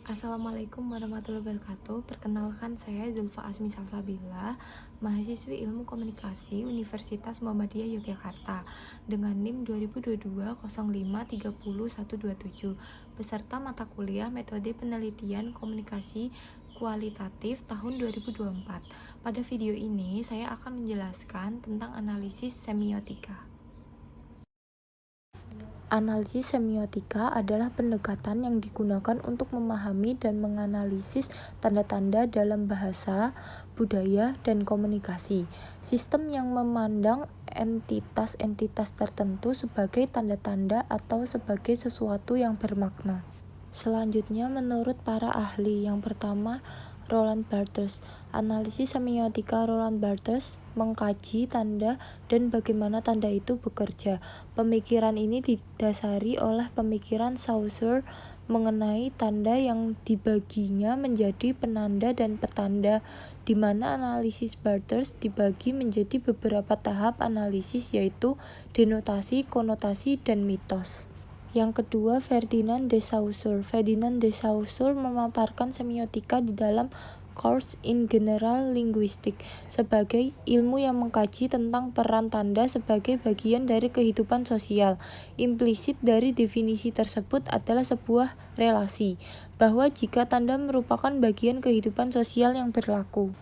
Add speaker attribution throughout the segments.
Speaker 1: Assalamualaikum warahmatullahi wabarakatuh. Perkenalkan, saya Zulfa Asmi Salsabila, mahasiswi Ilmu Komunikasi Universitas Muhammadiyah Yogyakarta dengan NIM 2022 05 30 127, beserta mata kuliah Metode Penelitian Komunikasi Kualitatif tahun 2024. Pada video ini saya akan menjelaskan tentang analisis semiotika. Analisis semiotika adalah pendekatan yang digunakan untuk memahami dan menganalisis tanda-tanda dalam bahasa, budaya, dan komunikasi. Sistem yang memandang entitas-entitas tertentu sebagai tanda-tanda atau sebagai sesuatu yang bermakna. Selanjutnya, menurut para ahli, yang pertama, Roland Barthes. Analisis semiotika Roland Barthes mengkaji tanda dan bagaimana tanda itu bekerja. Pemikiran ini didasari oleh pemikiran Saussure mengenai tanda yang dibaginya menjadi penanda dan petanda, di mana analisis Barthes dibagi menjadi beberapa tahap analisis, yaitu denotasi, konotasi, dan mitos. Yang kedua, Ferdinand de Saussure. Ferdinand de Saussure memaparkan semiotika di dalam Course in General Linguistics sebagai ilmu yang mengkaji tentang peran tanda sebagai bagian dari kehidupan sosial. Implisit dari definisi tersebut adalah sebuah relasi, bahwa jika tanda merupakan bagian kehidupan sosial yang berlaku.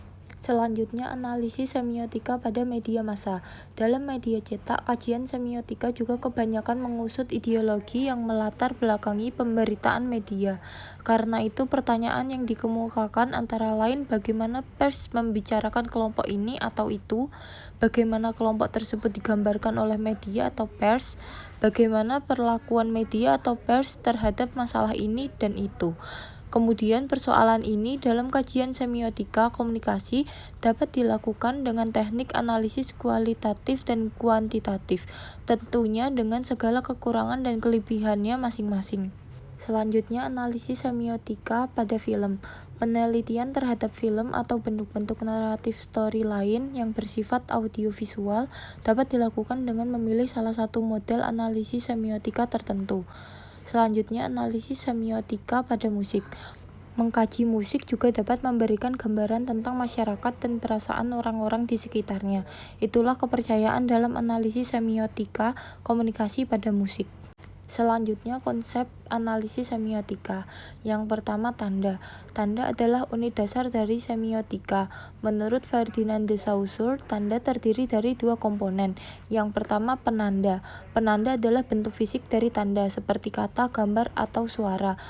Speaker 1: Selanjutnya, analisis semiotika pada media massa. Dalam media cetak, kajian semiotika juga kebanyakan mengusut ideologi yang melatar belakangi pemberitaan media. Karena itu, pertanyaan yang dikemukakan antara lain bagaimana pers membicarakan kelompok ini atau itu, bagaimana kelompok tersebut digambarkan oleh media atau pers, bagaimana perlakuan media atau pers terhadap masalah ini dan itu. Kemudian persoalan ini dalam kajian semiotika komunikasi dapat dilakukan dengan teknik analisis kualitatif dan kuantitatif, tentunya dengan segala kekurangan dan kelebihannya masing-masing. Selanjutnya, analisis semiotika pada film. Penelitian terhadap film atau bentuk-bentuk naratif story lain yang bersifat audiovisual dapat dilakukan dengan memilih salah satu model analisis semiotika tertentu. Selanjutnya, analisis semiotika pada musik. Mengkaji musik juga dapat memberikan gambaran tentang masyarakat dan perasaan orang-orang di sekitarnya. Itulah kepercayaan dalam analisis semiotika komunikasi pada musik. Selanjutnya, konsep analisis semiotika. Yang pertama, tanda. Tanda adalah unit dasar dari semiotika. Menurut Ferdinand de Saussure, tanda terdiri dari dua komponen. Yang pertama, penanda. Penanda adalah bentuk fisik dari tanda, seperti kata, gambar, atau suara.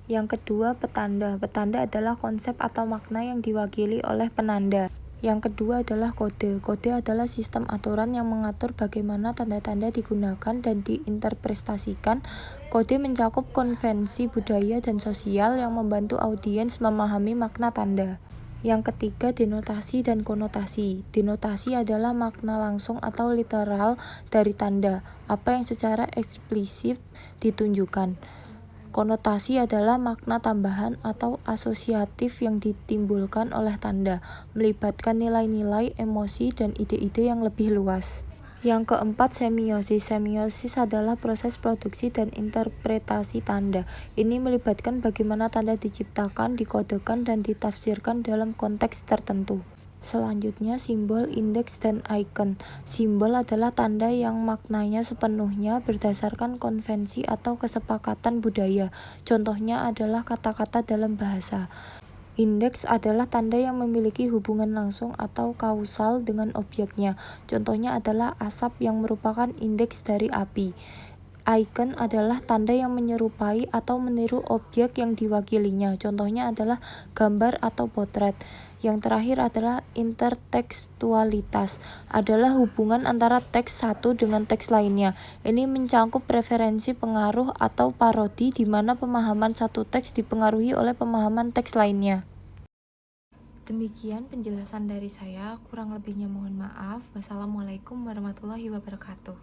Speaker 1: Yang kedua, petanda. Petanda adalah konsep atau makna yang diwakili oleh penanda. Yang kedua adalah kode. Kode adalah sistem aturan yang mengatur bagaimana tanda-tanda digunakan dan diinterpretasikan. Kode mencakup konvensi budaya dan sosial yang membantu audiens memahami makna tanda. Yang ketiga, denotasi dan konotasi. Denotasi adalah makna langsung atau literal dari tanda, apa yang secara eksplisit ditunjukkan. Konotasi adalah makna tambahan atau asosiatif yang ditimbulkan oleh tanda, melibatkan nilai-nilai, emosi, dan ide-ide yang lebih luas. Yang keempat, semiosis. Semiosis adalah proses produksi dan interpretasi tanda. Ini melibatkan bagaimana tanda diciptakan, dikodekan, dan ditafsirkan dalam konteks tertentu. Selanjutnya, simbol, indeks, dan icon. Simbol adalah tanda yang maknanya sepenuhnya berdasarkan konvensi atau kesepakatan budaya. Contohnya adalah kata-kata dalam bahasa. Indeks adalah tanda yang memiliki hubungan langsung atau kausal dengan objeknya. Contohnya adalah asap yang merupakan indeks dari api. Icon adalah tanda yang menyerupai atau meniru objek yang diwakilinya. Contohnya adalah gambar atau potret. Yang terakhir adalah intertekstualitas, adalah hubungan antara teks satu dengan teks lainnya. Ini mencakup preferensi, pengaruh, atau parodi di mana pemahaman satu teks dipengaruhi oleh pemahaman teks lainnya. Demikian penjelasan dari saya, kurang lebihnya mohon maaf. Wassalamualaikum warahmatullahi wabarakatuh.